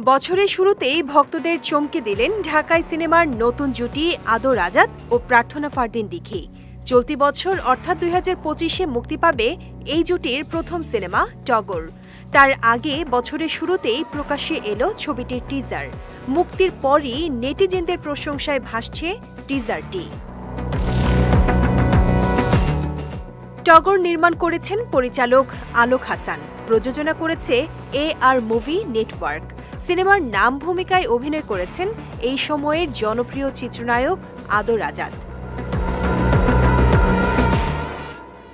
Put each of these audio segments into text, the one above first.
বছরের শুরুতেই ভক্তদের চমকে দিলেন ঢাকাই সিনেমার নতুন জুটি আদর আজাদ ও প্রার্থনা ফারদিন দিঘি। চলতি বছর অর্থাৎ ২০২৫-এ মুক্তি পাবে এই জুটির প্রথম সিনেমা টগর। তার আগে বছরের শুরুতেই প্রকাশ্যে এলো ছবিটির টিজার। মুক্তির পরই নেটিজেনদের প্রশংসায় ভাসছে টিজারটি। টগর নির্মাণ করেছেন পরিচালক আলোক হাসান, প্রযোজনা করেছে AR মুভি নেটওয়ার্ক। সিনেমার নাম ভূমিকায় অভিনয় করেছেন এই সময়ের জনপ্রিয় চিত্রনায়ক আদর আজাদ।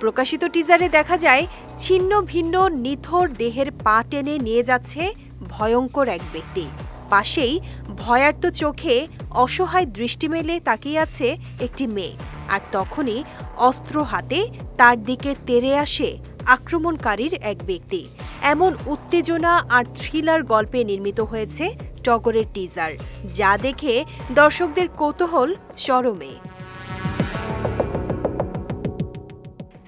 প্রকাশিত টিজারে দেখা যায় ছিন্ন ভিন্ন নিথর দেহের পা টেনে নিয়ে যাচ্ছে ভয়ঙ্কর এক ব্যক্তি। পাশেই ভয়ার্ত চোখে অসহায় দৃষ্টি মেলে তাকিয়ে আছে একটি মেয়ে, আর তখনই অস্ত্র হাতে তার দিকে তেড়ে আসে আক্রমণকারীর এক ব্যক্তি। এমন উত্তেজনা আর থ্রিলার গল্পে নির্মিত হয়েছে টগরের টিজার, যা দেখে দর্শকদের কৌতূহল চরমে।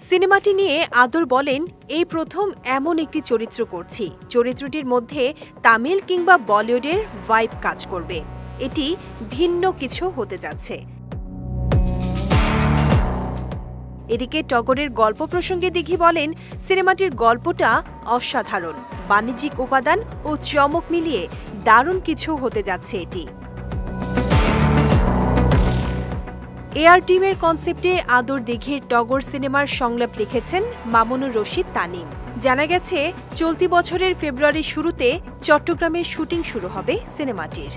সিনেমাটি নিয়ে আদর বলেন, এই প্রথম এমন একটি চরিত্র করছি, চরিত্রটির মধ্যে তামিল কিংবা বলিউডের ভাইব কাজ করবে। এটি ভিন্ন কিছু হতে যাচ্ছে। এদিকে টগরের গল্প প্রসঙ্গে দিঘি বলেন, সিনেমাটির গল্পটা অসাধারণ, বাণিজ্যিক উপাদান ও চমক মিলিয়ে দারুণ কিছু হতে যাচ্ছে এটি। AR টিমের কনসেপ্টে আদর দিঘির টগর সিনেমার সংলাপ লিখেছেন মামুনুর রশিদ তানিম। জানা গেছে চলতি বছরের ফেব্রুয়ারির শুরুতে চট্টগ্রামে শুটিং শুরু হবে সিনেমাটির।